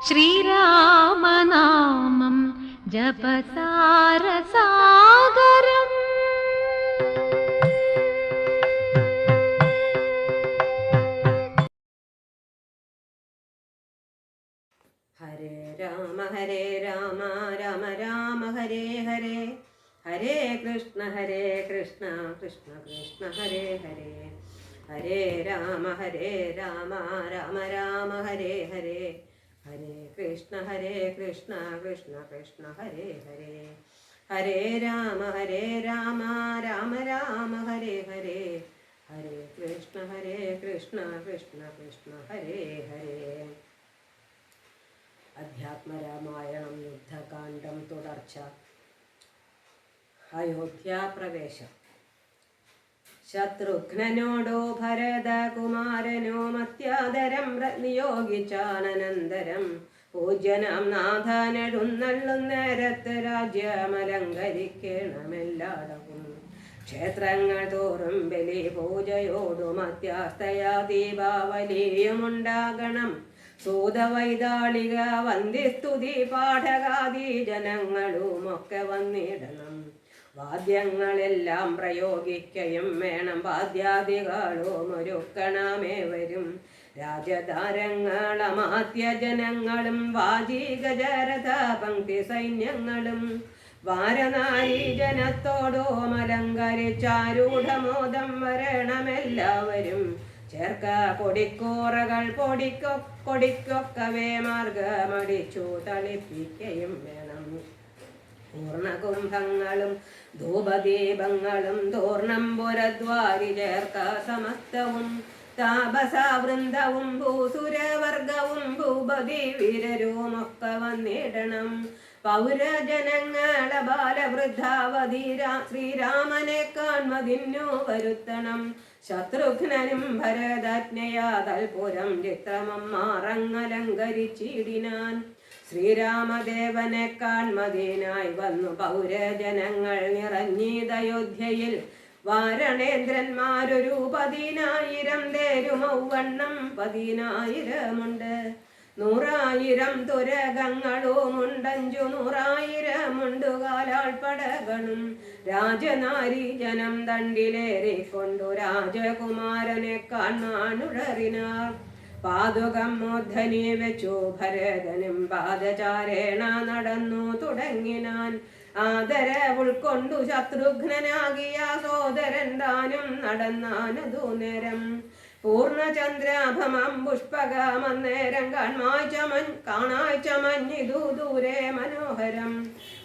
ശ്രീരാമനാമം ജപസാരസാഗരം. ഹരേ രാമ രാമ രാമ ഹരേ ഹരേ, ഹരേ കൃഷ്ണ കൃഷ്ണ കൃഷ്ണ ഹരേ ഹരേ. ഹരേ രാമ രാമ രാമ ഹരേ ഹരേ, ഹരേ കൃഷ്ണ കൃഷ്ണ കൃഷ്ണ ഹരേ ഹരേ. ഹരേ രാമ രാമ രാമ ഹരേ ഹരേ, ഹരേ കൃഷ്ണ കൃഷ്ണ കൃഷ്ണ ഹരേ ഹരേ. അധ്യാത്മരാമായണം യുദ്ധകാന്ഡം തുടർച്ച. അയോധ്യാപ്രവേശം. ശത്രുഘ്നനോടോ ഭരതകുമാരനോ മത്യാദരം നിയോഗിച്ചാനന്തരം പൂജ്യനാം നാഥനെഴുന്നള്ളുന്നേരത്ത് രാജ്യമലങ്കരിക്കണമെല്ലാടവും. ക്ഷേത്രങ്ങൾ തോറും ബലി പൂജയോടും അത്യാസ്തയാ ദീപാവലിയുമുണ്ടാകണം. സൂതവൈതാളിക വന്ദിസ്തുതി പാഠകാദി ജനങ്ങളുമൊക്കെ വന്നിടണം. വാദ്യങ്ങളെല്ലാം പ്രയോഗിക്കയും വേണം, വാദ്യാദികളും ഒരുക്കണമേവരും. രാജധാരങ്ങളമാത്യ ജനങ്ങളും വാചികജരഥ പങ്ക്തി സൈന്യങ്ങളും വാരനാരി ജനത്തോടോം അലങ്കരിച്ചാരൂഢമോദം വരണമെല്ലാവരും. ചേർക്ക കൊടിക്കൂറകൾ കൊടിക്കൊക്കവേ മാർഗമടിച്ചു തളിപ്പിക്കയും വേണം. പൂർണ്ണകുംഭങ്ങളും ധൂപദീപങ്ങളും തോർണംപുരദ്വാരി ചേർക്ക സമസ്തവും. താപസവൃന്ദവും ഭൂസുരവർഗവും ഭൂപതി വീരരുമൊക്കെ വന്നിടണം. പൗരജനങ്ങളെ ബാലവൃദ്ധാവധീര ശ്രീരാമനെ കാൺമതിന്നു വരുത്തണം. ശത്രുഘ്നനും ഭരതാജ്ഞയാ തൽപുരം ചിത്രമമ്മാറങ്ങലങ്കരിച്ചിടിനാൻ. ശ്രീരാമദേവനെ കാൺമതിനായി വന്നു പൗരജനങ്ങൾ നിറഞ്ഞീതയോധ്യയിൽ. വാരണേന്ദ്രന്മാരൊരു 10,000 തേരുമൗവണ്ണം 10,000 100,000 തുരകങ്ങളുമുണ്ട്. 500,000 കാലാൾപ്പടകളും. രാജനാരി ജനം ദണ്ഡിലേറിക്കൊണ്ടു രാജകുമാരനെ കാണാനുഴറിനാർ. പാതുകം മൂർധനി വെച്ചു ഭരതനും പാദചാരേണ നടന്നു തുടങ്ങിനാൻ. ആദര ഉൾക്കൊണ്ടു ശത്രുഘ്നനാകിയ സോദരൻ താനും നടന്നാനതു നേരം. പൂർണ്ണചന്ദ്രാഭമം പുഷ്പകമന്നേരം കാണാഴ്ചമഞ്ഞിതു ദൂരെ മനോഹരം.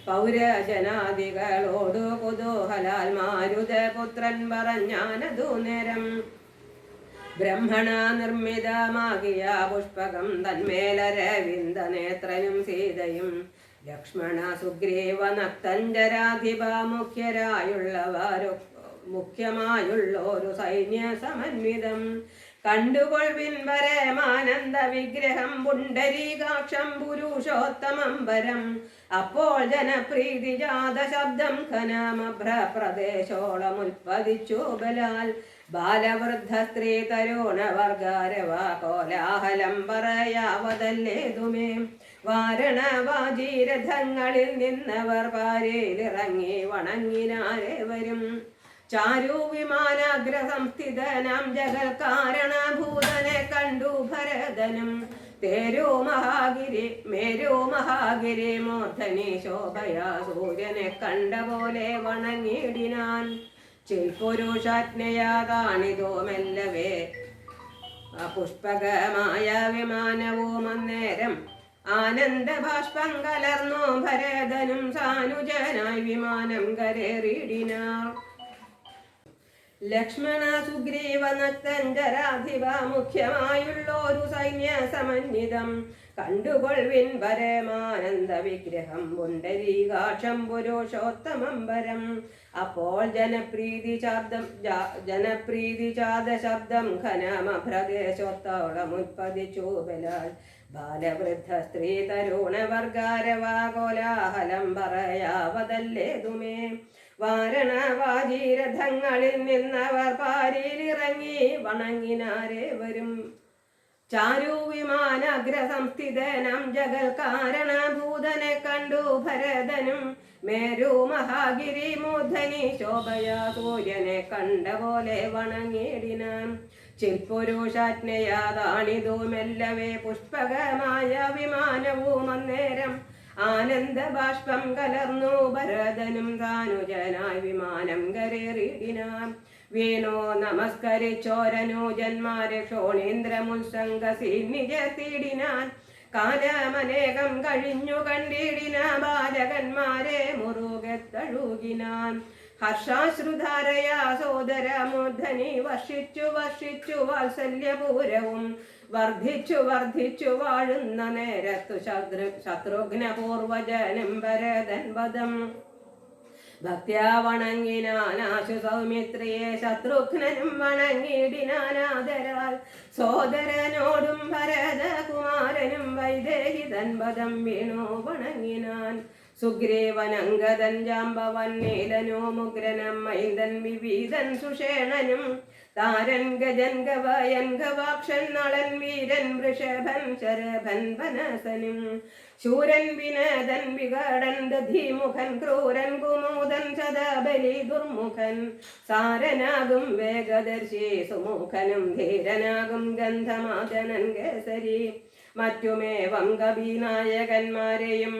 പൗരജനാദികളോടു കുതൂഹലാൽ മാരുതപുത്രൻ പറഞ്ഞാനതു നേരം. ബ്രഹ്മണ നിർമ്മിതമാകിയ പുഷ്പകം തന്മേലരവിന്ദ നേത്രനും സീതയും ലക്ഷ്മണ സുഗ്രീവ നക്തഞ്ചരാധിപ മുഖ്യമായുള്ളൊരു സൈന്യ സമന്വിതം. കണ്ടുകൊൾവിൻ പരമാനന്ദ വിഗ്രഹം പുണ്ടരീകാക്ഷം പുരുഷോത്തമം വരം. അപ്പോൾ ജനപ്രീതി ജാത ശബ്ദം ഘനമഭ്രപ്രദേശോളം ഉൽപ്പതിച്ചു ബലാൽ. ബാലവൃദ്ധ സ്ത്രീ തരുണ വർഗാരവ കോലാഹലം പറയാവതല്ലേതുമേ. വാരണവാജീരഥങ്ങളിൽ നിന്നവർ പാരയിലിറങ്ങി വണങ്ങിനാരേവരും. ചാരു വിമാനാഗ്ര സംസ്ഥിതനാം ജഗൽക്കാരണഭൂതനെ കണ്ടു ഭരതനും. മേരു മഹാഗിരി മൂർധനി ശോഭയാ സൂര്യനെ കണ്ട പോലെ വണങ്ങിടിനാൻ. ചിൽപുരുഷാജ്ഞയാ കാണിതോ മെല്ലവേ പുഷ്പകമായ വിമാനവും അന്നേരം. ആനന്ദ ബാഷ്പം കലർന്നു ഭരതനും സാനുജനായി വിമാനം കരേറിടിനാർ. ലക്ഷ്മണ സുഗ്രീവ നക്തഞ്ചരാധിപ മുഖ്യമായുള്ളൊരു സൈന്യ സമന്വിതം. കണ്ടുകൊൾവിൻ പരമാനന്ദ വിഗ്രഹം പുണ്ടരീകാക്ഷം പുരുഷോത്തമം വരം. അപ്പോൾ ജനപ്രീതി ചാത ശബ്ദം ഘനമഭ്രദേശോത്തോളം ഉൽപ്പതിച്ചു ബലാൽ. ബാലവൃദ്ധ സ്ത്രീ തരുണ വർഗാരവ കോലാഹലം പറയാവതല്ലേതുമേ. വാരണവാജീരഥങ്ങളിൽ നിന്നവർ പാരിയിലിറങ്ങി വണങ്ങിനാരേവരും. ചാരു വിമാനാഗ്രസംസ്ഥിതനം ജഗൽ കാരണഭൂതനെ കണ്ടു ഭരതനും മേരു മഹാഗിരി മൂർധനി ശോഭയാ സൂര്യനെ കണ്ട പോലെ വണങ്ങിയിടിനാൻ ചിൽപുരുഷാജ്ഞയാതാണിതു മെല്ലവേ പുഷ്പകമായ വിമാനവും അന്നേരം ആനന്ദ ബാഷ്പം കലർന്നു ഭരതനും താനുജനായി വിമാനം കരേറിയിടിനാൻ വീണോ നമസ്കരിച്ചോരനൂജന്മാരെ ക്ഷോണീന്ദ്രമുത്സംഗസി നിജത്തിടിനാൻ കാലമനേകം കഴിഞ്ഞു കണ്ടിടിന ബാലകന്മാരെ മുറുകെ തഴുകിനാൻ ഹർഷാശ്രുധാരയാ സോദരമൂർധനി വർഷിച്ചു വർഷിച്ചു വാത്സല്യപൂരവും വർദ്ധിച്ചു വാഴുന്ന നേരത്തു ശത്രുഘ്ന പൂർവജനം ഭരതൻ വദം ഭക്ത്യാ വണങ്ങിനാനാശു സൗമിത്രിയെ ശത്രുഘ്നനും വണങ്ങിയിടിനാനാദരാൽ സോദരനോടും ഭരതകുമാരനും വൈദേഹി തൻപദം വീണു വണങ്ങിനാൻ സുഗ്രീവനങ്കദൻ ജാമ്പവൻ നീലനോ മുഗ്രനം മൈന്ദൻ വിവീതൻ സുഷേണനും താരൻ ഗജൻ ഗവയൻ ഗവാക്ഷൻ നളൻ വീരൻ വൃഷഭൻ ശരഭൻ വനസനും ശൂരൻ വിനദൻ വികടൻ ദധിമുഖൻ ക്രൂരൻ കുമൂദൻ സദാബലി ദുർമുഖൻ സാരനാകും വേഗദർശി സുമുഖനും ധീരനാകും ഗന്ധമാദനൻ കേസരി മറ്റുമേവം കവിനായകന്മാരെയും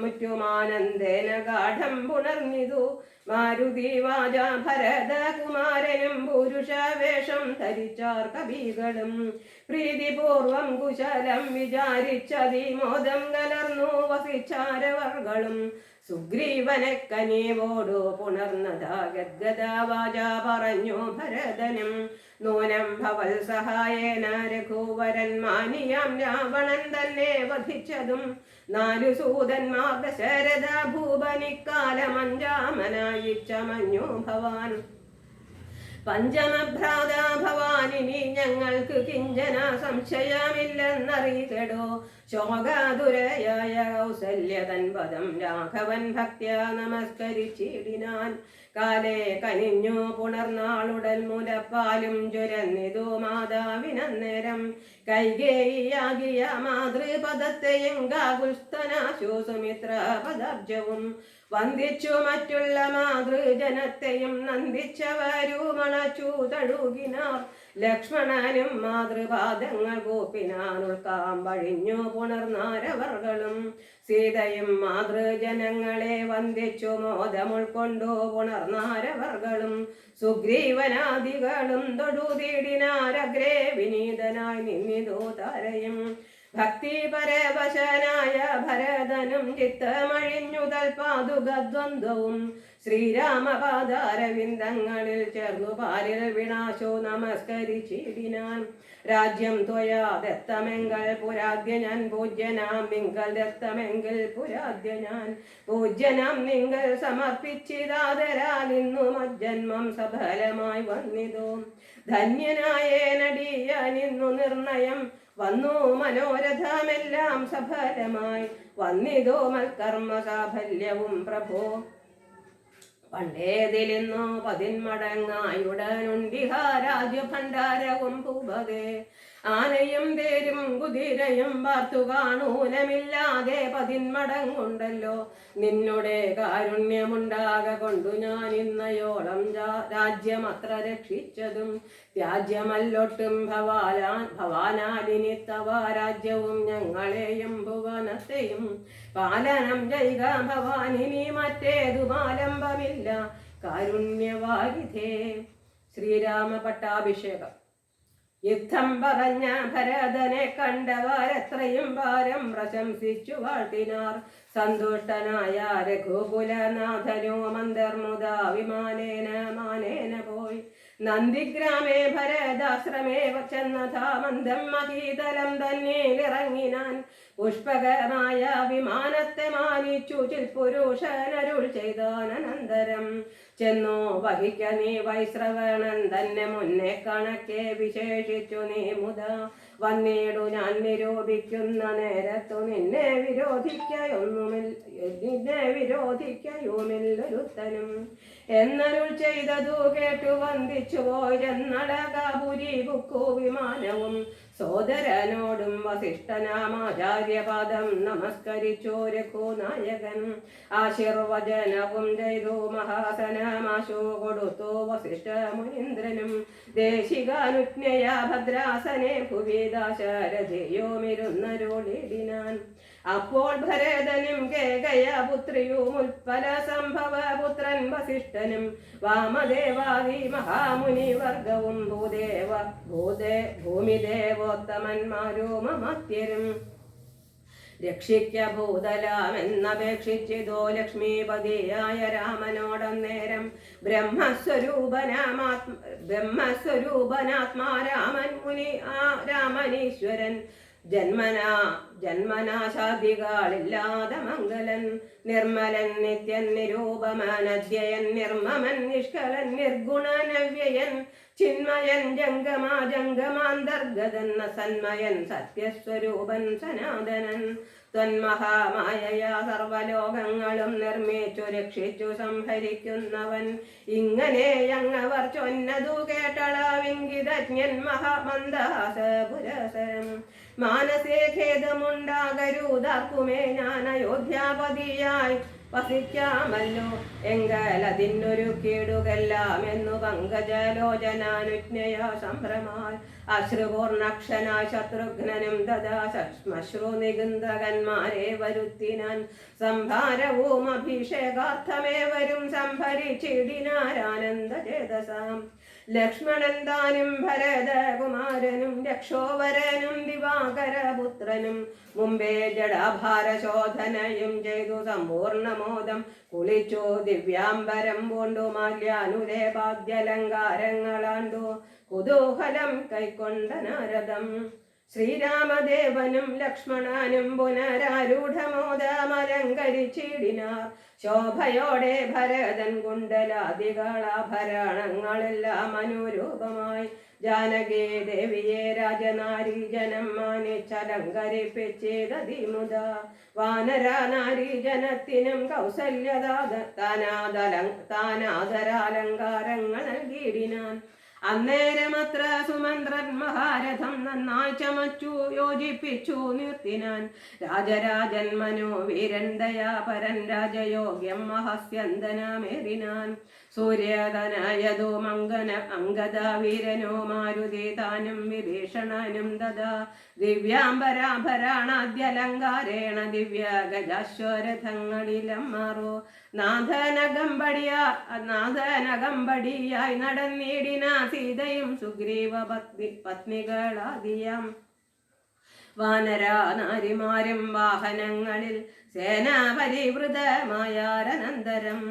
മുറ്റുമാനന്ദേന ഗാഠം പുണർന്നിതു മാരുതി വാച ഭരതകുമാരനും പുരുഷവേഷം ധരിച്ചാർ കവികളും പ്രീതിപൂർവം കുശലം വിചാരിച്ചതിമോദം കലർന്നു വസിച്ചാരവർകളും സുഗ്രീവനെ കനിവോടു പുണർന്നതാ ഗദ്ഗദാവാച പറഞ്ഞു ഭരതനും നൂനം ഭവൽ സഹായേന രഘുവരൻ മാനിയാം രാവണൻ തന്നെ വധിച്ചതും നാലു സൂതന്മാർ ദശരഥ ഭൂപനിക്കാലമഞ്ചാമനായി ചമഞ്ഞു ഭവാൻ പഞ്ചമഭ്രാത ഭവാനിനി ഞങ്ങൾക്ക് കിഞ്ചന സംശയമില്ലെന്നറിയിക്കടോ ശോകാതുരയായ കൗസല്യ തൻപദം രാഘവൻ ഭക്ത്യാ നമസ്കരിച്ചിടിനാൻ കാലേ കനിഞ്ഞു പുണർനാളുടൽ മുലപ്പാലും ചുരന്നിതു മാതാവിനന്നേരം കൈകേയിയാകിയ മാതൃപദത്തെയും ഗാകുൽസ്തനാശു സുമിത്ര പദാബ്ജവും വന്ദിച്ചു മറ്റുള്ള മാതൃജനത്തെയും നന്ദിച്ചവരുമണച്ചു തഴുകിനാർ ലക്ഷ്മണനും മാതൃപാദങ്ങൾ കൂപ്പിനാൻ ഉൾക്കാം വഴിഞ്ഞു പുണർന്നാരവർകളും സീതയും മാതൃജനങ്ങളെ വന്ദിച്ചു മോദമുൾക്കൊണ്ടു പുണർന്നാരവർകളും സുഗ്രീവനാദികളും തൊടുതീടിനാരഗ്രേ വിനീതനായി നിന്നിതോ താരയും ഭക്തി പരവശനായ ഭരതനും ചിത്തമഴിഞ്ഞു തൽപാതുകദ്വന്ദ്വവും ശ്രീരാമപാദാരവിന്ദങ്ങളിൽ ചേർന്നു പാലിൽ വിനാശോ നമസ്കരിച്ചിടിനാൻ രാജ്യം ത്വയാ ദത്തമെങ്കൽ പുരാദ്യ ഞാൻ പൂജ്യനാം നിങ്കൽ ദത്തമെങ്കിൽ പുരാദ്യ ഞാൻ പൂജ്യനാം നിങ്ങൾ സമർപ്പിച്ചിതാതരാൽ ഇന്നു മജ്ജന്മം സഫലമായി വന്നിതോ ധന്യനായേനടിയാനിന്നു നിർണയം വന്നു മനോരഥമെല്ലാം സഫലമായി വന്നിതോ മൽക്കർമ്മ സാഫല്യവും പ്രഭോ പണ്ടേതിലിന്നു 10 മടങ്ങായുടനുണ്ടിഹ രാജ്യഭണ്ഡാരവും ഭൂപതേ ആനയും തേരും കുതിരയും വാർത്തു കാണൂലമില്ലാതെ 10 മടങ്ങുണ്ടല്ലോ നിന്നുടെ കാരുണ്യമുണ്ടാക കൊണ്ടു ഞാൻ ഇന്നയോളം രാജ്യമത്ര രക്ഷിച്ചതും ത്യാജ്യമല്ലൊട്ടും ഭവാനാലിനി തവ രാജ്യവും ഞങ്ങളെയും ഭുവനത്തെയും പാലനം ചെയ്യുക ഭവാനിനി മറ്റേതു മാലംബമില്ല കാരുണ്യവാരിധേ. ശ്രീരാമ പട്ടാഭിഷേകം. യുദ്ധം പറഞ്ഞ ഭരതനെ കണ്ടവരെത്രയും ഭാരം പ്രശംസിച്ചു വാഴ്ത്തിനാർ. സന്തുഷ്ടനായ രഘുകുലനാഥനോ മന്ദർമുദാ വിമാനേന മാനേന പോയി നന്ദിഗ്രാമേ ഭരതാശ്രമേ ചെന്നഥാ മന്ദം മഹീതലം തന്നീലിറങ്ങിനാൻ. പുഷ്പകമായ വിമാനത്തെ മാനിച്ചു ചിൽപുരുഷനരുൾ ചെയ്താനന്തരം ചെന്നു വഹിക്ക നീ വൈശ്രവണൻ തന്നെ മുന്നേ കണക്കെ വിശേഷിച്ചു നീ മുത വന്നീടു ഞാൻ നിരൂപിക്കുന്ന നേരത്തു നിന്നെ വിരോധിക്കയുമില്ലൊരുത്തനും എന്നരുൾ ചെയ്തതു കേട്ടു വന്ദിച്ചു പോയെന്നളകാപുരി ബുക്കു വിമാനവും സോദരനോടും വസിഷ്ഠനാമാചാര്യപാദം നമസ്കരിച്ചു രഘുനായകൻ. ആശീർവചനവും ചെയ്തു മഹാസനമാശു കൊടുത്തു വസിഷ്ഠ മുനീന്ദ്രനും. ദേശികാനുജ്ഞയ ഭദ്രാസനെ ഭുവിദാശരഥിയോമിരുന്നരുളിടിനാൻ. അപ്പോൾ ഭരതനും കേകയപുത്രിയും ഉൽപ്പല സംഭവ പുത്രൻ വസിഷ്ഠനും വാമദേവാദി മഹാമുനി വർഗവും ഭൂമിദേവോത്തമന്മാരും അമത്യരും രക്ഷിക്ക ഭൂതലമെന്നപേക്ഷിച്ചിതോ ലക്ഷ്മീപതിയായ രാമനോടന്നേരം ബ്രഹ്മസ്വരൂപനാത്മാ രാമൻ മുനി രാമനീശ്വരൻ ജന്മനാശാദികളില്ലാതെ മംഗലൻ നിർമ്മലൻ നിത്യൻ നിരൂപമനധ്യയൻ നിർമ്മമൻ നിഷ്കലൻ നിർഗുണനവ്യയൻ ചിന്മയൻ ജംഗമാന്തർഗതൻ സന്മയൻ സത്യസ്വരൂപൻ സനാതനൻ ത്വന്മഹാമായയാ സർവലോകങ്ങളും നിർമ്മിച്ചു രക്ഷിച്ചു സംഹരിക്കുന്നവൻ. ഇങ്ങനെ അങ്ങവർ ചൊന്നതു കേട്ടളവിംഗിതജ്ഞൻ മഹാമന്ദഹാസപുരസരം. മാനസേ ഖേദമുണ്ടാകരുതാർക്കുമേ ഞാൻ അയോധ്യാപതിയായി വസിക്കാമല്ലോ എങ്കലതിനൊരു കീടുകെല്ലാം എന്നു പങ്കജലോചനാനുജ്ഞയ സംഭ്രമാൽ അശ്രുപൂർണക്ഷനായ ശത്രുഘ്നനും തഥാ ശ്മശ്രു നികുന്തകന്മാരെ വരുത്തിനാൻ. സംഭാരവും അഭിഷേകാർത്ഥമേവരും സംഭരിച്ചിടിനാരാനന്ദചേതസാം. ലക്ഷ്മണൻ താനും ഭരതകുമാരനും രക്ഷോവരനും ദിവാകരപുത്രനും മുമ്പേ ജഡാഭാരശോധനയും ചെയ്തു സമ്പൂർണമോദം കുളിച്ചു ദിവ്യാംബരം പൂണ്ടു മാല്യാനുലേപാദ്യലങ്കാരങ്ങളാണ്ടു കുതൂഹലം കൈക്കൊണ്ട നാരദം. ശ്രീരാമദേവനും ലക്ഷ്മണനും പുനരാരൂഢമോദമലങ്കരിച്ചിടിനാർ. ശോഭയോടെ ഭരതൻ കുണ്ടലാദികളാഭരണങ്ങളെല്ലാം അനുരൂപമായി ജാനകി ദേവിയെ രാജനാരീജനം മാനിച്ചലങ്കരിപ്പിച്ചേതതിമുത. വാനരനാരീജനത്തിനും താനാദരാലങ്കാരങ്ങൾ നൽകിയിടിനാൻ. അന്നേരമത്ര സുമന്ത്രൻ മഹാരഥം നന്നായി ചമച്ചു യോജിപ്പിച്ചു നിർത്തിനാൻ. രാജരാജൻ മനോവീരൻ ദയാപരൻ രാജയോഗ്യം മഹസ്യന്തനമേറിനാൻ. സൂര്യതനയതോ അങ്കദ വീരനോ മാരുതി താനും വിഭീഷണനും തഥാ ദിവ്യാംബരാഭരണാദ്യലങ്കാരേണ ദിവ്യ ഗജാശ്വരഥങ്ങളിലും മാറോ നാഥനകമ്പടിയായി നടന്നിടിന സീതയും സുഗ്രീവ പത്നികളാദിയാം. വാനരാനാരിമാരും വാഹനങ്ങളിൽ സേനാപരിവൃതമായാരനന്തരം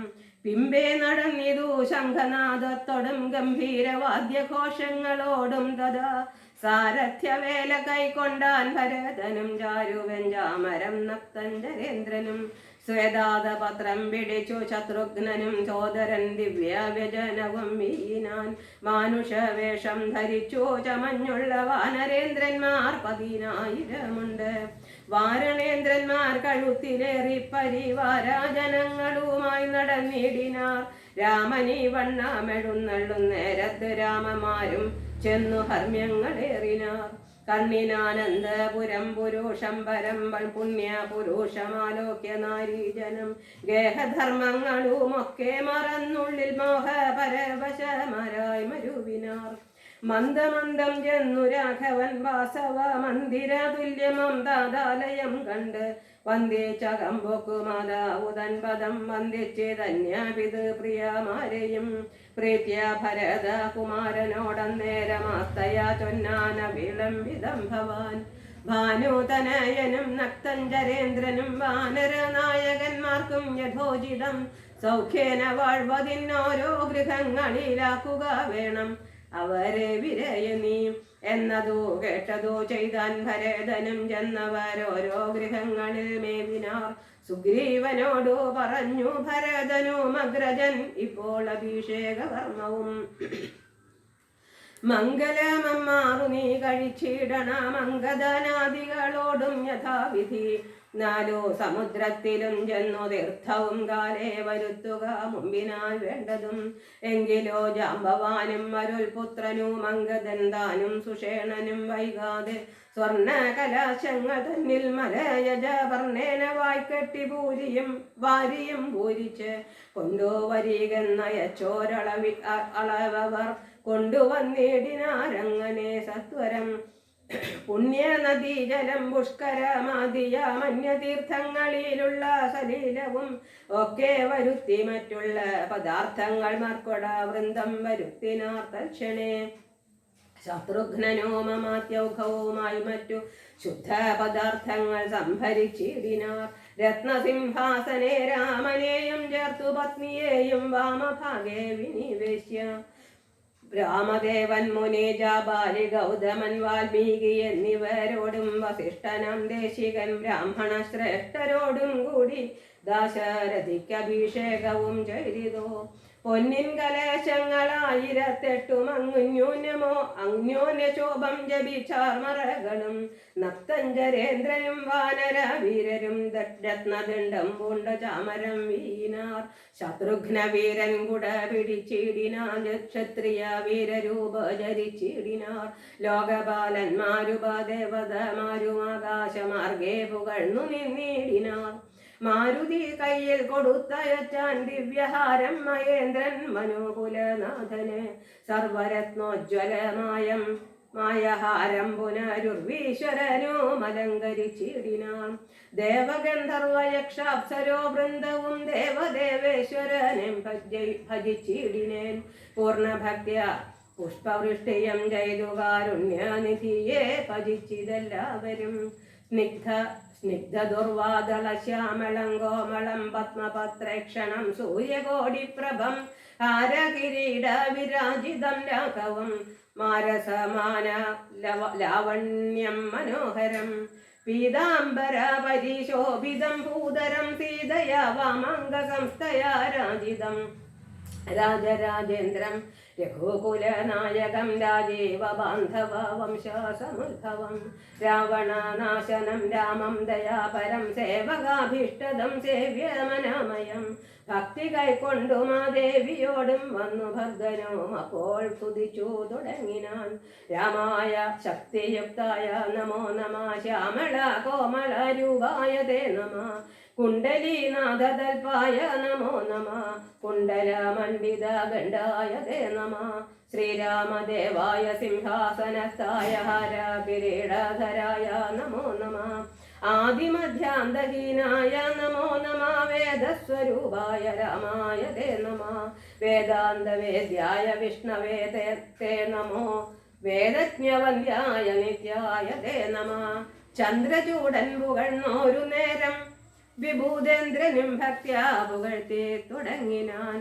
പിമ്പേ നടന്നിതു ശംഖനാദത്തോടും ഗംഭീരവാദ്യഘോഷങ്ങളോടും തഥാ സാരഥ്യവേല കൈക്കൊണ്ടാൻ ഭരതനും ചാരുവെഞ്ചാമരം നക്തഞ്ചരേന്ദ്രനും. ശ്വേതാദപത്രം പിടിച്ചു ശത്രുഘ്നനും സോദരൻ ദിവ്യവ്യജനവും വീനാൻ. മാനുഷവേഷം ധരിച്ചു ചമഞ്ഞുള്ള വാനരേന്ദ്രന്മാർ 10,000 വാരണേന്ദ്രന്മാർ കഴുത്തിലേറി പരിവാരാജനങ്ങളുമായി നടന്നിടിനാർ. രാമനീ വണ്ണമെഴുന്നള്ളും നേരത്ത് രാമമാരും ചെന്നു ഹർമ്യങ്ങളേറിനാർ. കണ്ണിനാനന്ദപുരം പുരുഷം പരമ്പൾ പുണ്യ പുരുഷമാലോക്യ നാരീജനം ഗേഹധർമ്മങ്ങളുമൊക്കെ മറന്നുള്ളിൽ മോഹപരവശമരായി മരുവിനാർ. മന്ദമന്ദം ചെന്നു രാഘവൻ വാസവ മന്ദിര തുല്യമം താതാലയം കണ്ട് വന്ദിച്ചകമ്പൊക്കു മാതാവുതൻ പദം വന്ദിച്ചതന്യാപിത് പ്രിയമാരെയും പ്രീത്യ ഭരത കുമാരനോടന്നേരമാസ്തയാ ചൊന്നാന വിളംബിതം ഭവാൻ. ഭാനുതനയനും നക്തഞ്ചരേന്ദ്രനും വാനരനായകന്മാർക്കും യഥോചിതം സൗഖ്യേന വാഴ്വതിന്നോരോ ഗൃഹങ്ങളിലാക്കുക വേണം അവരെ വിരയനീ എന്നതു കേട്ടതു ചെയ്താൻ. ഭരതനും ചെന്നവരോരോ ഗൃഹങ്ങളിൽ മേവിനാർ. സുഗ്രീവനോടു പറഞ്ഞു ഭരതനും അഗ്രജൻ ഇപ്പോൾ അഭിഷേകകർമ്മവും മംഗലമമ്മാറു നീ കഴിച്ചിടണ മംഗദനാദികളോടും യഥാവിധി. നാലു സമുദ്രത്തിലും ചെന്നു തീർത്ഥവും കാലേ വരുത്തുക മുമ്പിനാൽ വേണ്ടതും. എങ്കിലോ ജാമ്പവാനും അരുൾപുത്രനും അംഗദൻ താനും സുഷേണനും വൈകാതെ സ്വർണ്ണ കലാശങ്ങൾ തന്നിൽ മലയജവർണ്ണേന വായ്ക്കെട്ടി വാരിയും പൂരിച്ച് കൊണ്ടുവരികെന്നയച്ചോരളവി അളവർ കൊണ്ടുവന്നിടിനാരങ്ങനെ സത്വരം. പുണ്യനദീജലം പുഷ്കരമാതിയ മന്യതീർത്ഥങ്ങളിലുള്ള സലീലവും ഒക്കെ വരുത്തി മറ്റുള്ള പദാർത്ഥങ്ങൾ മർക്കൊട വൃന്ദം വരുത്തിനാർ തൽക്ഷണേ. ശത്രുഘ്നനോമമാത്യൗഘവുമായി മറ്റു ശുദ്ധ പദാർത്ഥങ്ങൾ സംഭരിച്ചിടിനാർ. രത്നസിംഹാസനെ രാമനെയും ചേർത്തു പത്നിയെയും വാമഭാഗേ വിനിവേശ്യ. രാമദേവൻ മുനി ജാബാലി ഗൗതമൻ വാൽമീകി എന്നിവരോടും വസിഷ്ഠനം ദേശികൻ ബ്രാഹ്മണ ശ്രേഷ്ഠരോടും കൂടി ദാശരഥിക്ക് അഭിഷേകവും ചെയ്തിതോ. പൊന്നിൻ കലേശങ്ങളായിരത്തെട്ടും അന്യോന്യശോഭം ജപിച്ചാർമറകളും നക്തഞ്ചരേന്ദ്രനും വാനര വീരരും രത്നദണ്ഡം പൂണ്ട ചാമരം വീണാർ. ശത്രുഘ്ന വീരൻ കുട പിടിച്ചിടിനാർ. ക്ഷത്രിയ വീരരൂപചരിച്ചിടിനാർ. ലോകപാലന്മാരുപദേവതമാരും ആകാശമാർഗേ പുകഴ്ന്നു നിന്നിടിനാർ. മാരുതി കയ്യിൽ കൊടുത്തയച്ചാൻ ദിവ്യഹാരം മഹേന്ദ്രൻ മനോകുലനാഥന്. സർവരത്നോജ്വലമായം മായഹാരം പുനരുർവീശ്വരനും അലങ്കരിച്ചിടിനാൻ. ദേവഗന്ധർവയക്ഷാപ്സരോ വൃന്ദവും ദേവദേവേശ്വരനും ഭജിച്ചിടിനേൻ. പൂർണ്ണഭക്ത്യ പുഷ്പവൃഷ്ടിയം ചെയ്തു കാരുണ്യനിധിയെ ഭജിച്ചിതെല്ലാവരും. സ്നിഗ്ധദുർവാദളശ്യാമളം കോമളം പത്മപത്രേക്ഷണം സൂര്യകോടിപ്രഭം ഹാരകിരീട വിരാജിതം രാഘവം മാരസമാന ലാവണ്യം മനോഹരം. പീതാംബര പരിശോഭിതം ഭൂതരം സീതയാ വാമാംഗ സംസ്ഥയാ രാജിതം. രാജരാജേന്ദ്രം രഘുകുലനായകം രാജീവ ബാന്ധവ വംശസമുദ്ഭവം. രാവണനാശനം രാമം ദയാപരം സേവകാഭീഷ്ടദം സേവ്യമനാമയം. ഭക്തി കൈക്കൊണ്ടു മാദേവിയോടും വന്നു ഭർഗനും അപ്പോൾ തുതിച്ചു തുടങ്ങിനാൻ. രാമായ ശക്തിയുക്തായ നമോ നമ. ശ്യാമള കോമള രൂപായ തേ നമ. കുണ്ടലീനാഥതൽപായ നമോ നമ. കുണ്ടലമണ്ഡിത ഗണ്ഡായ തേ നമ. ശ്രീരാമദേവായ സിംഹാസനസ്ഥായ ഹാരകിരീടധരായ നമോ നമ. ആദിമധ്യാന്തഹീനായ നമോ നമ. വേദസ്വരൂപായ രാമായ തേ നമ. വേദാന്തവേദ്യായ വിഷ്ണവേ തേ നമോ. വേദജ്ഞവന്ദ്യായ നിത്യായ തേ നമ. ചന്ദ്രചൂടൻ പുകഴ്ന്നോരു നേരം വിഭൂതേന്ദ്രനും ഭക്ത്യാ പുകഴ്ത്തി തുടങ്ങിനാൻ.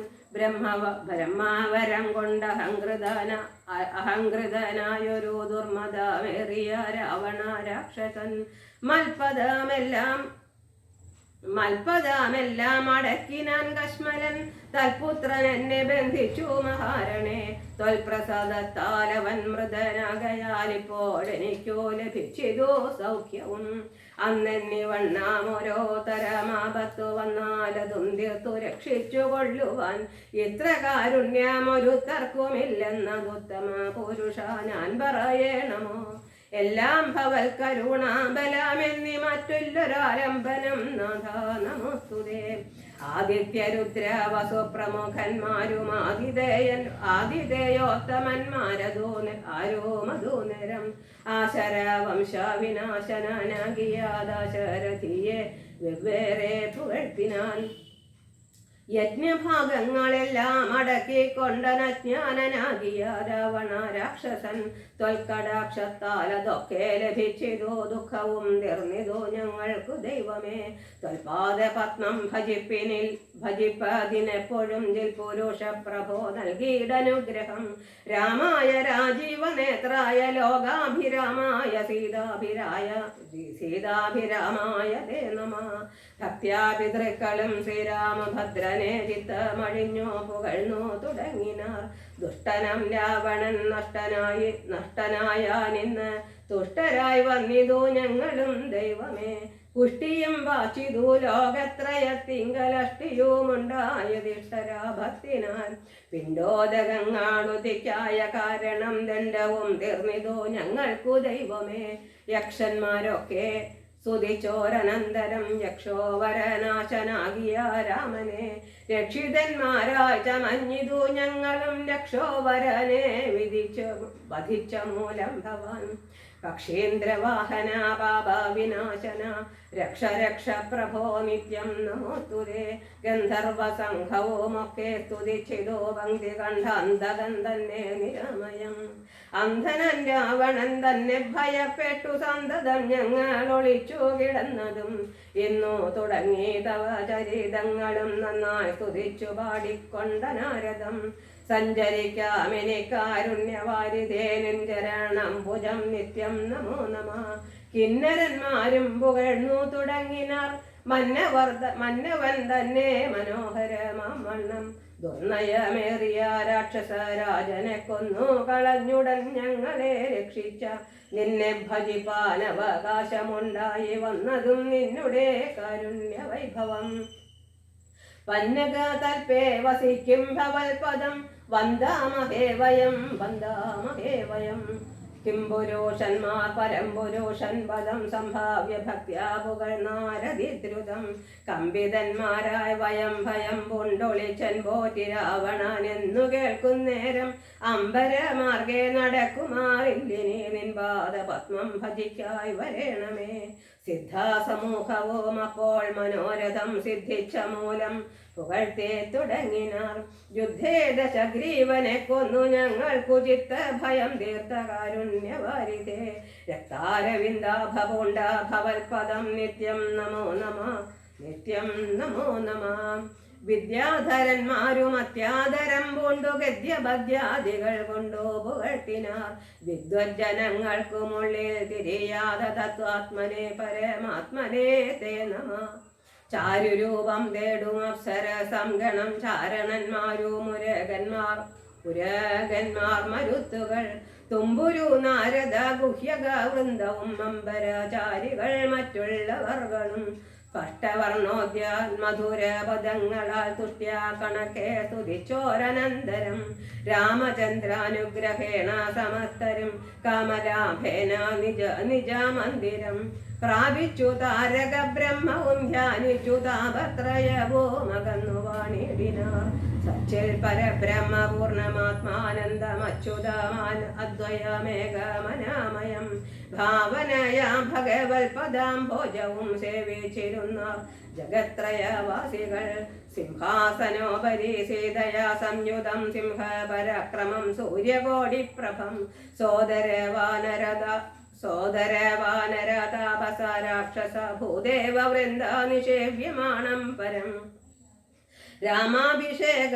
ബ്രഹ്മാവരം കൊണ്ട് അഹങ്കൃതനായൊരു ദുർമതമേറിയ രാവണ രാക്ഷസൻ മൽപദമെല്ലാം അടക്കിനാൻ കശ്മലൻ. തൽപുത്രൻ എന്നെ ബന്ധിച്ചു മഹാരണേ. ത്വൽപ്രസാദത്താലവൻ മൃതനാകയാലിപ്പോൾ എനിക്കോ ലഭിച്ചിതോ സൗഖ്യവും. അന്നെന്നിവണ്ണാമോരോ തരമാപത്തു വന്നാലതും തീർത്തു രക്ഷിച്ചു കൊള്ളുവാൻ ഇത്ര കാരുണ്യമൊരു തർക്കുമില്ലെന്നതുത്തമ പുരുഷ ഞാൻ പറയണമോ. എല്ലാം ഭവൽ കരുണാബലമെന്നി മറ്റുള്ളൊരാലംബനം നാഥ നമോസ്തുതേ. ആദിത്യരുദ്ര വസുപ്രമുഖന്മാരും ആതിഥേയോത്തമന്മാരോ മധുനരം. ആശര വംശവിനാശനാകിയ ദശരഥിയെ വെവ്വേറെ പുകഴ്ത്തിനാൻ. യജ്ഞഭാഗങ്ങളെല്ലാം അടക്കിക്കൊണ്ടനജ്ഞാനനാകിയ രാവണ രാക്ഷസൻ. ത്വൽക്കടാക്ഷത്താൽ അതൊക്കെ ലഭിച്ചിതോ ദുഃഖവും തീർന്നിതോ ഞങ്ങൾക്കു ദൈവമേ. ത്വൽപാദപത്മം ഭജിപ്പതിനെപ്പോഴും ജിൽപുരുഷ പ്രഭോ നൽകിയിടനുഗ്രഹം. രാമായ രാജീവനേത്രായ ലോകാഭിരാമായ സീതാഭിരാമായ തേ നമ. ഭക്ത്യാ പിതൃക്കളും ശ്രീരാമഭദ്രനെ ചിത്തമഴിഞ്ഞോ പുകഴ്ന്നു തുടങ്ങിനാർ. ദുഷ്ടനം രാവണൻ നഷ്ടനായാനിന്ന് തുഷ്ടരായി വന്നിതു ഞങ്ങളും ദൈവമേ. പുഷ്ടിയും വാച്ചിതു ലോകത്രയത്തിങ്കലഷ്ടിയുമുണ്ടായതിഷ്ടരാഭത്തിനാൽ പിണ്ടോദകങ്ങാണുതിക്കായ കാരണം ദണ്ഡവും തീർന്നിതു ഞങ്ങൾക്കു ദൈവമേ. യക്ഷന്മാരൊക്കെ സ്തുതിച്ചോരനന്തരം യക്ഷോവരനാശനാകിയ രാമനെ രക്ഷിതന്മാരായി ചമഞ്ഞിതു ഞങ്ങളും രക്ഷോവരനെ വധിച്ച മൂലം ഭവാൻ. പക്ഷീന്ദ്രവാഹന പാപ വിനാശന രക്ഷ രക്ഷ പ്രഭോ നിത്യം നമോസ്തുതേ. ഗന്ധർവസംഘവുമൊക്കെ സ്തുതിച്ചിതോ പങ്ക്തി കണ്ഠ അന്ധകൻ തന്നെ നിരാമയം. അന്ധനൻ രാവണൻ തന്നെ ഭയപ്പെട്ടു സന്തതം ഞങ്ങൾ ഒളിച്ചു കിടന്നതും ഇന്നു തുടങ്ങി തവ ചരിതങ്ങളും നന്നായി സ്തുതിച്ചു പാടിക്കൊണ്ട നാരദം. സഞ്ചരിക്കാമിനി കാരുണ്യവാരിതേ നിൻ ചരണം ഭുജം നിത്യം നമോ നമ. കിന്നരന്മാരും പുകഴ്ന്നു തുടങ്ങിനാർ മന്നവൻ തന്നെ മനോഹരമാം വണ്ണം. ദുർനയമേറിയ രാക്ഷസരാജനെ കൊന്നു കളഞ്ഞുടൻ ഞങ്ങളെ രക്ഷിച്ച നിന്നെ ഭജിപ്പാൻ അവകാശമുണ്ടായി വന്നതും നിന്നുടെ കാരുണ്യ വൈഭവം. പന്നക തൽപേ വസിക്കും ഭവൽപദം വന്ദാമഹേ വയം വന്ദാമഹേ വയം. കിംപുരോഷന്മാർ പരംപുരോഷൻ പദം സംഭാവ്യ ഭക്ത്യാ പുകഴ്ന്നാരതിദ്രുതം. കമ്പിതന്മാരായ വയം ഭയം പൂണ്ടൊളിച്ചൻ പോറ്റി രാവണൻ എന്നു കേൾക്കുന്നേരം അമ്പരമാർഗെ നടക്കുമാറില്ലിനി നിൻ പാദപത്മം ഭജിക്കായി വരേണമേ. സിദ്ധാസമൂഹവും അപ്പോൾ മനോരഥം സിദ്ധിച്ച മൂലം പുകഴ്ത്തേ തുടങ്ങിനാർ. യുദ്ധേ ദശഗ്രീവനെ കൊന്നു ഞങ്ങൾക്കു ചിത്ത ഭയം തീർത്ത കാരുണ്യവാരിതേ. രക്താരവിന്ദാഭപൂണ്ട ഭവൽപദം നിത്യം നമോ നമ നിത്യം നമോ നമ. വിദ്യാധരന്മാരും അത്യാദരം പൂണ്ടു ഗദ്യപദ്യാദികൾ കൊണ്ടു പുകഴ്ത്തിനാർ. വിദ്വജ്ജനങ്ങൾക്കുമുള്ളിൽ തിരിയാത തത്വാത്മനെ പരമാത്മനെ തേ നമ. ചാരുരൂപം തേടും അപ്സര സംഗണം ചാരണന്മാരു പുരകന്മാർ മരുത്തുകൾ തുമ്പുരു നാരദ ഗുഹ്യക വൃന്ദവും അമ്പരാചാരികൾ മറ്റുള്ളവർകളും സ്പഷ്ടവർണോദ്യ മധുര പദങ്ങളാൽ തുഷ്ട്യ കണക്കെ സ്തുതിച്ചോരനന്തരം രാമചന്ദ്രാനുഗ്രഹേണ സമസ്തരും കമലാഭേന നിജ മന്ദിരം പ്രാപിച്ചു താരക ബ്രഹ്മവും ധ്യാനിച്ചു താപത്രയവും അകന്നു വാണിടിനാർ. സച്ചിൽ പരബ്രഹ്മ പൂർണ്ണമാത്മാനന്ദമച്യുതമാൻ അദ്വയമേകമനാമയം ഭാവനയാ ഭഗവത്പദാംഭോജവും സേവിച്ചിരുന്ന ജഗത്രയവാസികൾ. സിംഹാസനോപരി സീതയാ സംയുതം സിംഹപരക്രമം സൂര്യകോടിപ്രഭം സോദരവാനരതാപസ രാക്ഷസ ഭൂദേവ വൃന്ദ നിഷേവ്യമാണം പരം. രാമാഭിഷേക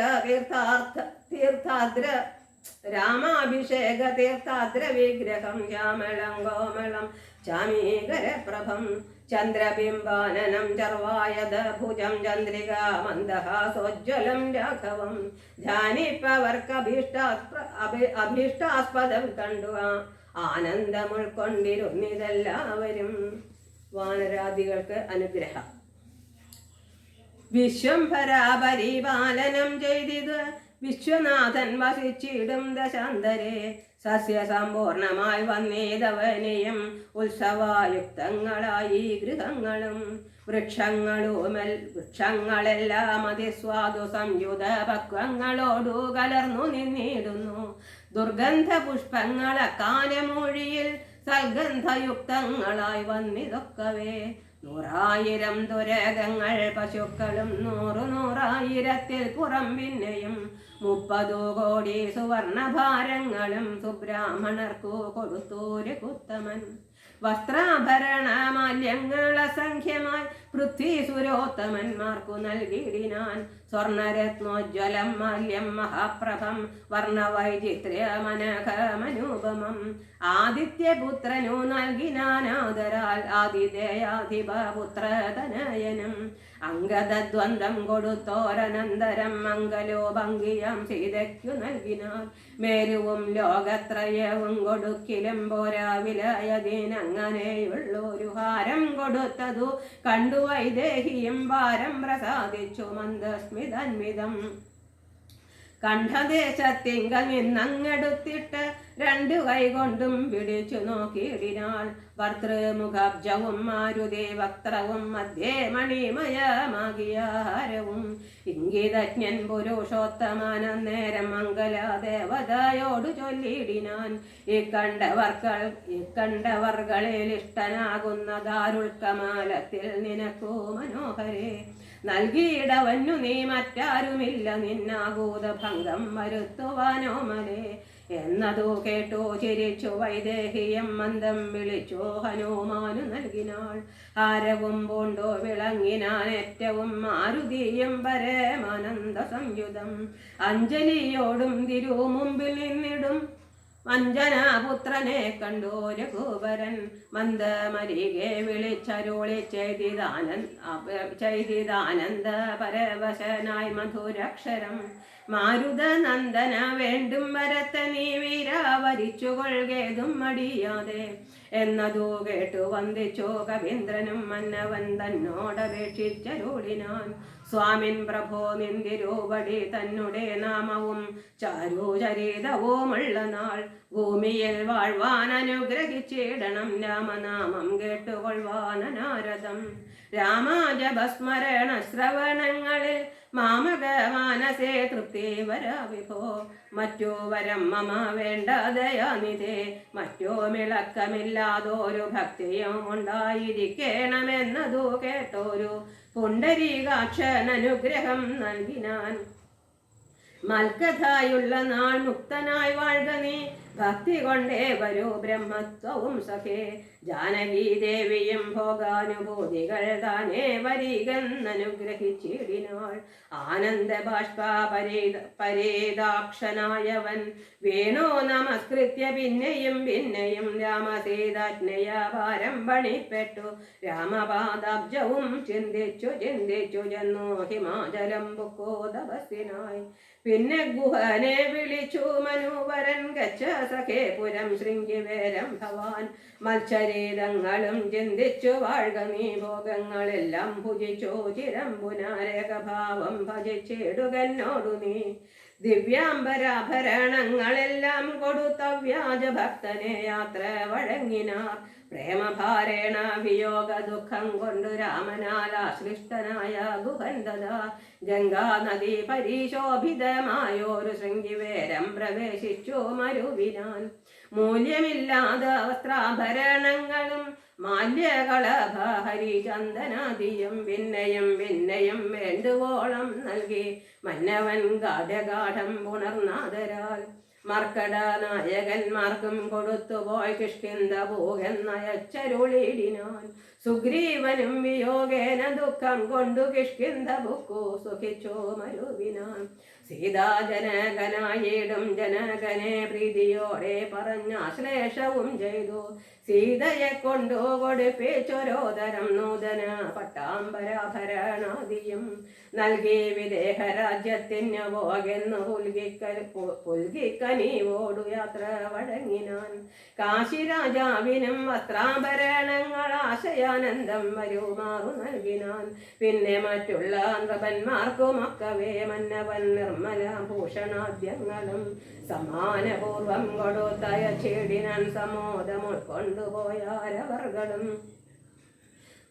തീർത്ഥാദ്ര വിഗ്രഹം ശ്യാമളം കോമളം ചാമീകരപ്രഭം ചന്ദ്രബിംബാനനം ചർവായത ഭുജം ചന്ദ്രിക മന്ദഹാസോജ്വലം രാഘവം. ധ്യാനിപ്പവർക്കഭീഷ്ടാസ്പദം കണ്ടു ആനന്ദം ഉൾക്കൊണ്ടിരുന്നിതെല്ലാവരും. വാനരാദികൾക്ക് അനുഗ്രഹം. വിശ്വംഭരാപരിപാലനം ചെയ്തിത് വിശ്വനാഥൻ വസിച്ചിടും ദശാന്തരെ. സസ്യസമ്പൂർണമായി വന്നേതവനെയും ഉത്സവായുക്തങ്ങളായി ഗൃഹങ്ങളും വൃക്ഷങ്ങളെല്ലാം അതിസ്വാദു സംയുത പക്വങ്ങളോടു കലർന്നു നിന്നിടുന്നു. ദുർഗന്ധ പുഷ്പങ്ങളെ കാനമൊഴിയിൽ സൽഗന്ധയുക്തങ്ങളായി വന്നിതൊക്കവേ. 100,000 തുരകങ്ങൾ പശുക്കളും 100,000 പുറം പിന്നെയും 30 കോടി സുവർണഭാരങ്ങളും സുബ്രാഹ്മണർക്കു കൊടുത്തൂര് കുത്തമൻ. വസ്ത്രാഭരണ മാല്യങ്ങൾ അസംഖ്യമായി പൃഥ്വി സുരോത്തമന്മാർക്കു നൽകിയിടിനാൻ. സ്വർണരത്നോജ്വലം മാല്യം മഹാപ്രഭം വർണ്ണവൈചിത്ര്യമനഘമനൂപമം. ആദിത്യപുത്രനു നൽകിനാനാദരാൽ ആതിഥേയാധിപപുത്രതനയനാം. നയനം. അംഗദദ്വന്ദ്വം കൊടുത്തോരനന്തരം മംഗലോ ഭംഗിയാം സീതയ്ക്കു നൽകിനാൾ. മേരുവും ലോകത്രയവും കൊടുക്കിലും പോരാവിലയതിനങ്ങനെയുള്ളൊരു ഹാരം കൊടുത്തതു കണ്ടു വൈദേഹിയും ഭാരം പ്രസാദിച്ചു മന്ദസ്മിതന്മിതം. കണ്ഠദേശത്തിങ്കൽ നിന്നങ്ങെടുത്തിട്ട് രണ്ടു കൈകൊണ്ടും പിടിച്ചു നോക്കിയിടിനാൾ. ഭർതൃമുഖബ്ജവും മാരുതി വക്ത്രവും മധ്യേ മണിമയമാകിയ ഹാരവും. ഇംഗിതജ്ഞൻ പുരുഷോത്തമാനന്നേരം മംഗലാദേവതയോടു ചൊല്ലിയിടിനാൻ. ഇക്കണ്ടവർകളിൽ ഇഷ്ടനാകുന്ന ദാരുൾക്കമാലത്തിൽ നിനക്കു മനോഹരേ നൽകിയിടവന്നു നീ മറ്റാരുമില്ല നിന്നാകൂത ഭംഗം വരുത്തുവാനോമലേ. എന്നതു കേട്ടു ചിരിച്ചു വൈദേഹിയം മന്ദം വിളിച്ചു ഹനുമാനു നൽകിനാൾ. ഹാരവും പൂണ്ടു വിളങ്ങിനാൻ ഏറ്റവും മാരുതിയും പരമാനന്ദ സംയുതം. അഞ്ജലിയോടും തിരുമുമ്പിൽ നിന്നിടും അഞ്ജനാപുത്രനെ കണ്ടു രഘുവരൻ. മന്ദമരികെ വിളിച്ചരുളി ചെയ്തിതാനന്ദ പരവശനായി മധുരക്ഷരം. മാരുതനന്ദന വേണ്ടും വരത്ത നീ വീരാവരിച്ചു കൊൾകേതും മടിയാതെ. എന്നതു കേട്ടു വന്ദിച്ചു കവീന്ദ്രനും മന്നവൻ തന്നോടപേക്ഷിച്ചരുളിനാൻ. സ്വാമിൻ പ്രഭോ നിന്തിരൂപടി തന്നെ നാമവും ചാരുചരിതവുമുള്ള നാൾ. ഭൂമിയിൽ വാഴ്വാൻ അനുഗ്രഹിച്ചിടണം രാമനാമം കേട്ടുകൊള്ളുവാനാരദം. രാമാജപസ്മരണ ശ്രവണങ്ങളിൽ മാമക മാനസേ തൃപ്തി വരാവിഭോ. മറ്റോ വരം മമ വേണ്ടതയാനിതേ. മറ്റോ മിളക്കമില്ലാതൊരു ഭക്തിയും ഉണ്ടായിരിക്കണമെന്നതു കേട്ടോരു പുണ്ടരീകാക്ഷൻ അനുഗ്രഹം നൽകിനാൻ. മൽക്കഥായുള്ള നാൾ മുക്തനായി വാഴ്ക നീ ഭക്തി കൊണ്ടേ വരൂ ബ്രഹ്മത്വവും സഖേ. ജാനകീ ദേവിയും ഭോഗാനുഭൂതികൾ താനേ വരികെന്നനുഗ്രഹിച്ചിടിനാൾ. ആനന്ദ ബാഷ്പ പരേതാക്ഷനായവൻ വേണോ നമസ്കൃത്യ പിന്നെയും പിന്നെയും രാമസീതാജ്ഞയ ഭാരം പണിപ്പെട്ടു. രാമപാദാബ്ജവും ചിന്തിച്ചു ചിന്തിച്ചു ചെന്നു ഹിമാചലം ബുക്കോ തപസ്സിനായി. പിന്നെ ഗുഹനെ വിളിച്ചു മനുവരൻ ഗച്ഛ സഖേ പുരം ശൃംഗിവേരം ഭവാൻ. മത്സരീതങ്ങളും ചിന്തിച്ചു വാഴ്ക നീ ഭോഗങ്ങളെല്ലാം ഭുജിച്ചു ചിരം പുനാരകഭാവം ഭജിച്ചിടുകന്നോടു നീ. ദിവ്യാംബരാഭരണങ്ങളെല്ലാം കൊടുത്ത വ്യാജഭക്തനെ യാത്ര വഴങ്ങിനാർ. പ്രേമഭാരേണ വിയോഗ ദുഃഖം കൊണ്ടു രാമനാലാശ്ലിഷ്ടനായ ഗുഹന്തത. ഗംഗാ നദി പരിശോഭിതമായോരു ശൃംഗിവേരം പ്രവേശിച്ചു മരുവിനാൻ. മൂല്യമില്ലാത വസ്ത്രാഭരണങ്ങളും മാല്യകളഭ ഹരിചന്ദനാദിയും പിന്നെയും പിന്നെയും വേണ്ടുവോളം നൽകി മന്നവൻ ഗാഠഗാഠം പുണർനാദരാൽ. മർക്കട നായകന്മാർക്കും കൊടുത്തുപോയി കിഷ്കിന്ദ ഭൂകെന്നയച്ചരുളിടിനാൻ. സുഗ്രീവനും വിയോഗേന ദുഃഖം കൊണ്ടു കിഷ്കിന്ദ ബുക്കു സുഖിച്ചു മരുവിനാൻ. സീതാജനകനായിടും ജനകനെ പ്രീതിയോടെ പറഞ്ഞാശ്ലേഷവും ചെയ്തു. സീതയെ കൊണ്ടു കൊടുപ്പിച്ചൊരോദരം നൂതന പട്ടാംബരാഭരണാദിയും നൽകി. വിദേഹ രാജ്യത്തിന് പോകെന്നു പുൽകിക്കനീവോടു യാത്ര വഴങ്ങിനാൻ. കാശിരാജാവിനും വസ്ത്രാഭരണങ്ങൾ ആശയാനന്ദം വരുമാറു നൽകിനാൻ. പിന്നെ മറ്റുള്ള നൃപന്മാർക്കുമൊക്കവേ മന്നവൻ നിർമ്മല ഭൂഷണാദ്യങ്ങളും സമാനപൂർവം കൊടുത്തയച്ചിടിനാൻ. സമോദം ഉൾക്കൊണ്ടുപോയാരവർകളും.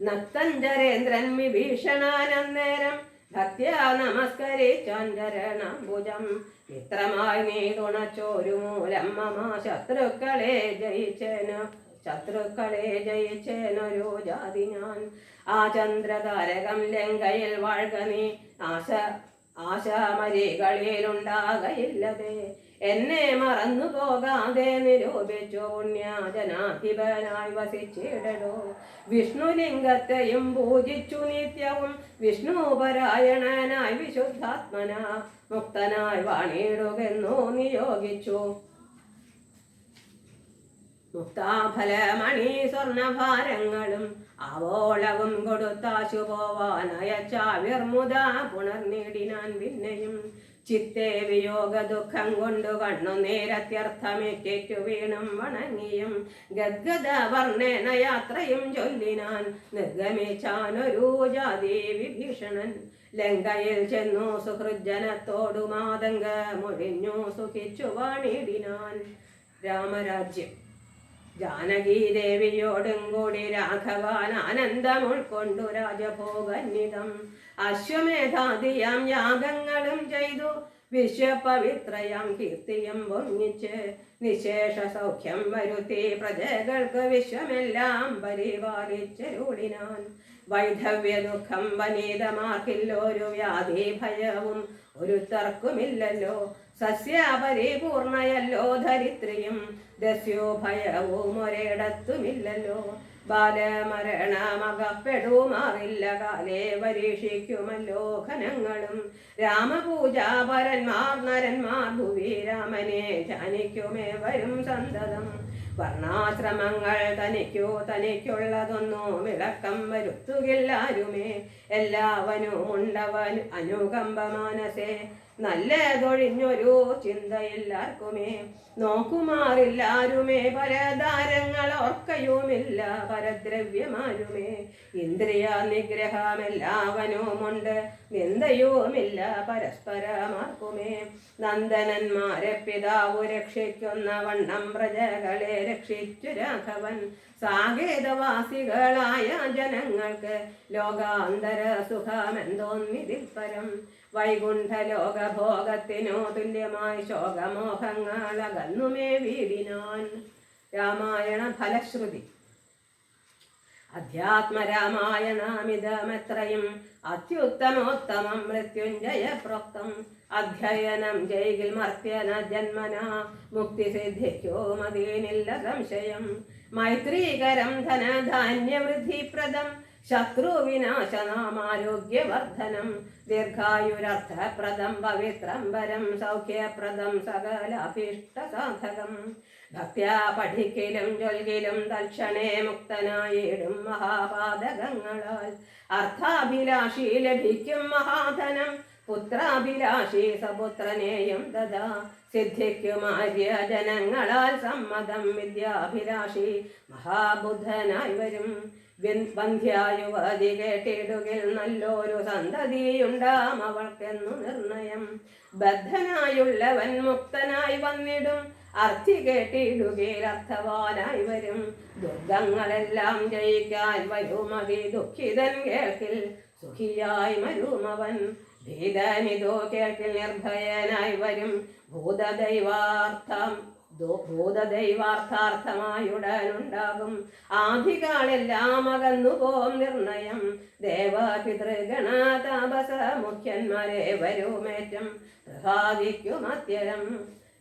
നക്തഞ്ചരേന്ദ്രൻ വിഭീഷണാനന്നേരം ഭക്ത്യാ നമസ്കരിച്ചാഞ്ചരണഭുജം. മിത്രമായി നീ തുണച്ചോരു മൂലം മമ ശത്രുക്കളെ ജയിച്ചേനൊരു ജാതി ഞാൻ. ആ ചന്ദ്രതാരകം ലങ്കയിൽ വാഴ്ക നീ ആശാമരികളിലുണ്ടാകയില്ലതേ. എന്നെ മറന്നു പോകാതെ നിരൂപിച്ചു പുണ്യജനാധിപനായി വസിച്ചിടടോ. വിഷ്ണുലിംഗത്തെയും പൂജിച്ചു നിത്യവും വിഷ്ണുപരായണനായി വിശുദ്ധാത്മന മുക്തനായി വാണിടുകെന്നു നിയോഗിച്ചു. മുക്താഫലമണി സ്വർണഭാരങ്ങളും ആവോളവും കൊടുത്താശു പോവാനയച്ചാവിർമുത പുണർനീടിനാൻ പിന്നെയും ചിത്തേ വിയോഗ ദുഃഖം കൊണ്ടു കണ്ണുനീരത്യർത്ഥമേറ്റു വീണും വണങ്ങിയും ഗദ്ഗദ വർണ്ണേന യാത്രയും ചൊല്ലിനാൻ നിർഗമിച്ചാനൊരു ജാതി വിഭീഷണൻ ലങ്കയിൽ ചെന്നു സുഹൃജനത്തോടു മാതങ്ക മൊഴിഞ്ഞു സുഖിച്ചു വാണിടിനാൻ. രാമരാജ്യം. ജാനകീദേവിയോടും കൂടി രാഘവാൻ ആനന്ദം ഉൾക്കൊണ്ടു രാജഭോഗന്വിതം അശ്വമേധാദിയാം യാഗങ്ങളും ചെയ്തു വിശ്വപവിത്രയാം കീർത്തിയും പൊങ്ങിച്ച് നിശേഷ സൗഖ്യം വരുത്തി പ്രജകൾക്ക് വിശ്വമെല്ലാം പരിപാലിച്ചരുളിനാൻ. വൈധവ്യ ദുഃഖം വനീതമാർക്കില്ലൊരു വ്യാധി ഭയവും ഒരു തർക്കുമില്ലല്ലോ. സസ്യപരിപൂർണയല്ലോ ധരിത്രിയും ദസ്യോ ഭയവും ഒരിടത്തുമില്ലല്ലോ. ബാലമരണമകപ്പെടുമാറില്ല കാലേ പരീക്ഷിക്കുമല്ലോ ഘനങ്ങളും. രാമപൂജാപരന്മാർ നരന്മാർ ഭുവി രാമനെ ധ്യാനിക്കുമേ വരും സന്തതം. വർണ്ണാശ്രമങ്ങൾ തനിക്കുള്ളതൊന്നും വിളക്കം വരുത്തുകില്ലാരുമേ. എല്ലാവനും ഉണ്ടവൻ അനുകമ്പ മാനസേ. നല്ലതൊഴിഞ്ഞൊരു ചിന്തയില്ലാർക്കുമേ. നോക്കുമാറില്ലാരുമേ പരദാരങ്ങൾ ഓർക്കയുമില്ല പരദ്രവ്യമാരുമേ. ഇന്ദ്രിയ നിഗ്രഹമെല്ലാവനുമുണ്ട് നിന്ദയുമില്ല പരസ്പരമാർക്കുമേ. നന്ദനന്മാരെ പിതാവു രക്ഷിക്കുന്ന വണ്ണം പ്രജകളെ രക്ഷിച്ചു രാഘവൻ. സാകേതവാസികളായ ജനങ്ങൾക്ക് ലോകാന്തര സുഖമെന്തോന്നിതിൽ പരം. വൈകുണ്ഠ ലോകഭോഗത്തിനു തുല്യമായി ശോകമോഹങ്ങൾ അകന്നുമേ വീടിനാൻ. രാമായണ ഫലശ്രുതി. അധ്യാത്മരാമായണമിതമെത്രയും അത്യുത്തമോത്തമം മൃത്യുഞ്ജയ പ്രോക്തം. അധ്യയനം ചെയ്കിൽ മർത്യന ജന്മന മുക്തി സിദ്ധിക്കോ മതീനില്ല സംശയം. മൈത്രീകരം ധനധാന്യവൃദ്ധിപ്രദം ശത്രുവിനാശനാമാരോഗ്യവർദ്ധനം. ദീർഘായുരർത്ഥപ്രദം പവിത്രം വരം സൗഖ്യപ്രദം സകലാഭീഷ്ടസാധകം. ഭക്ത്യാ പഠിക്കലും ചൊൽകിലും തൽക്ഷണേ മുക്തനായിടും മഹാപാതകങ്ങളാൽ. അർത്ഥാഭിലാഷി ലഭിക്കും മഹാധനം പുത്രാഭിലാഷി സപുത്രനെയും ദദാ. സിദ്ധിക്കുമാര്യ ജനങ്ങളാൽ സമ്മതം വിദ്യാഭിലാഷി മഹാബുദ്ധനായി വരും. ബന്ധ്യായുവതി കേട്ടിടുകിൽ നല്ലൊരു സന്തതിയുണ്ടാം അവൾക്കെന്നു നിർണയം. ബദ്ധനായുള്ളവൻ മുക്തനായി വന്നിടും അർത്ഥി കേട്ടിടുകിൽ അർത്ഥവാനായി വരും. ദുർഗങ്ങളെല്ലാം ജയിക്കാൻ വരുമതി ദുഃഖിതൻ കേൾക്കിൽ സുഖിയായി മരുമവൻ. ഭീതനിതോ കേൾക്കിൽ നിർഭയനായി വരും. ഭൂതദൈവാർത്ഥാർത്ഥമായുടനുണ്ടാകും. ആധികാളെല്ലാം അകന്നുപോം നിർണയം. ദേവപിതൃഗണ താപസ മുഖ്യന്മാരെ വരുമേറ്റം പ്രസാദിക്കുമത്യരം.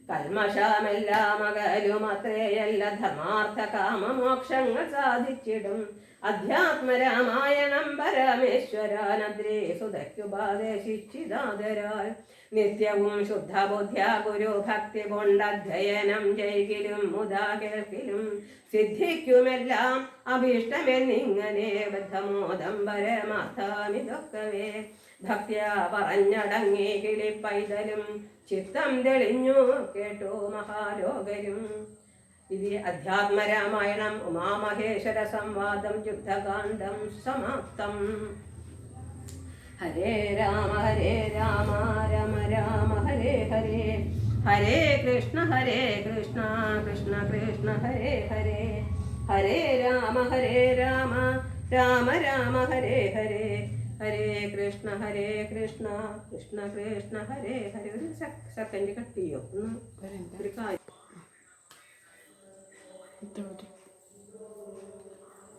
കൽമഷമെല്ലാം അകലുമത്രേയല്ല ധർമാർത്ഥ കാമമോക്ഷങ്ങൾ സാധിച്ചിടും. അധ്യാത്മരാമായണം പരമേശ്വരാനദ്രേ സുതയ്ക്കുപദേശിച്ചിതാദരാൽ. നിത്യവും ശുദ്ധബുദ്ധ്യ ഗുരുഭക്തി കൊണ്ടധ്യയനം ചെയ്കിലും മുതാ കേൾക്കിലും സിദ്ധിക്കുമെല്ലാം അഭീഷ്ടമെന്നിങ്ങനെ ബദ്ധമോദം പരമാർത്ഥാമിതൊക്കവേ. ഭക്ത്യാ പറഞ്ഞടങ്ങി കിളിപ്പൈതലും ചിത്തം തെളിഞ്ഞു കേട്ടു മഹാരോഗരും. ഇത് അധ്യാത്മരാമായണം ഉമാമഹേശ്വര സംവാദം യുദ്ധകാണ്ഡം സമാപ്തം. ഹരേ രാമ രാമ രാമ ഹരേ ഹരേ. ഹരേ കൃഷ്ണ കൃഷ്ണ കൃഷ്ണ ഹരേ ഹരേ. ഹരേ രാമ രാമ രാമ ഹരേ ഹരേ. ഹരേ കൃഷ്ണ കൃഷ്ണ കൃഷ്ണ ഹരേ ഹരേ. ഒരു സെക്കൻഡ് കട്ട് ചെയ്യോ ഒരു കാര്യം.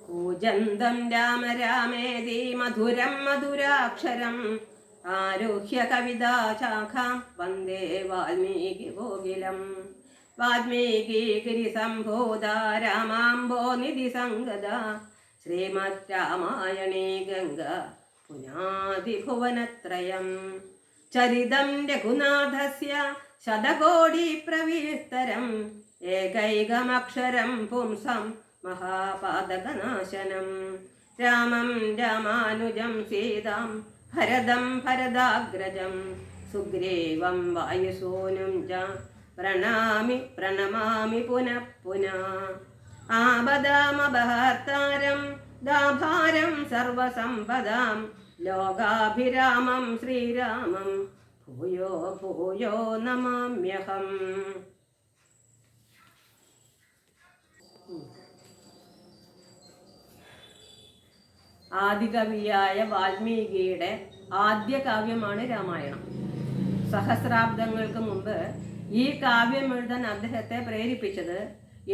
കൂജന്തം രാമ രാമേതി മധുരം മധുരാക്ഷരം ആരുഹ്യ കവിതാ ശാഖാം വന്ദേ വാൽമീകി കോകിലം. വാൽമീകി ഗിരിസംഭൂത രാമാംബോ നിധി സംഗത ശ്രീമദ് രാമായണീ ഗംഗ പുനാദിഭുവനത്രയം. ചരിതം രഘുനാഥസ്യ ശതകോടി പ്രവിസ്തരം ഏകൈകമക്ഷരം പുംസം മഹാപാതകനാശനം. രാമം രാമാനുജം സീതാം ഭരതം ഭരതാഗ്രജം സുഗ്രീവം വായുസൂനും ച പ്രണമാമി പുനഃ പുനഃ ആപദാമപഹർത്താരം ദാഭാരം സർവസമ്പദാം ലോകാഭിരാമം ശ്രീരാമം ഭൂയോ ഭൂയോ നമാമ്യഹം. ആദികവിയായ വാൽമീകിയുടെ ആദ്യ കാവ്യമാണ് രാമായണം. സഹസ്രാബ്ദങ്ങൾക്ക് മുമ്പ് ഈ കാവ്യം എഴുതാൻ അദ്ദേഹത്തെ പ്രേരിപ്പിച്ചത്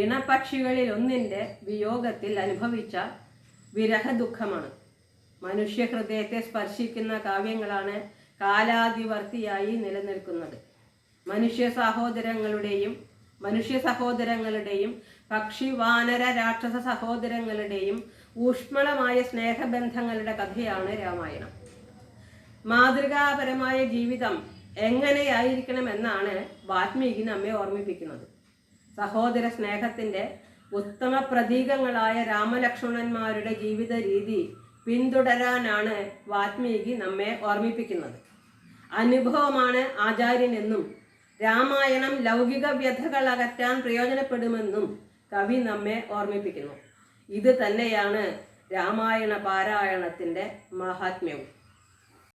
ഇണപക്ഷികളിൽ ഒന്നിൻ്റെ വിയോഗത്തിൽ അനുഭവിച്ച വിരഹ ദുഃഖമാണ്. മനുഷ്യ ഹൃദയത്തെ സ്പർശിക്കുന്ന കാവ്യങ്ങളാണ് കാലാതിവർത്തിയായി നിലനിൽക്കുന്നത്. മനുഷ്യ സഹോദരങ്ങളുടെയും പക്ഷി വാനര രാക്ഷസ സഹോദരങ്ങളുടെയും ഊഷ്മളമായ സ്നേഹബന്ധങ്ങളുടെ കഥയാണ് രാമായണം. മാതൃകാപരമായ ജീവിതം എങ്ങനെയായിരിക്കണമെന്നാണ് വാൽമീകി നമ്മെ ഓർമ്മിപ്പിക്കുന്നത്. സഹോദര സ്നേഹത്തിൻ്റെ ഉത്തമ പ്രതീകങ്ങളായ രാമലക്ഷ്മണന്മാരുടെ ജീവിത രീതി പിന്തുടരാനാണ് വാൽമീകി നമ്മെ ഓർമ്മിപ്പിക്കുന്നത്. അനുഭവമാണ് ആചാര്യനെന്നും രാമായണം ലൗകിക വ്യഥകൾ അകറ്റാൻ പ്രയോജനപ്പെടുമെന്നും കവി നമ്മെ ഓർമ്മിപ്പിക്കുന്നു. ഇത് തന്നെയാണ് രാമായണ പാരായണത്തിൻ്റെ മാഹാത്മ്യവും.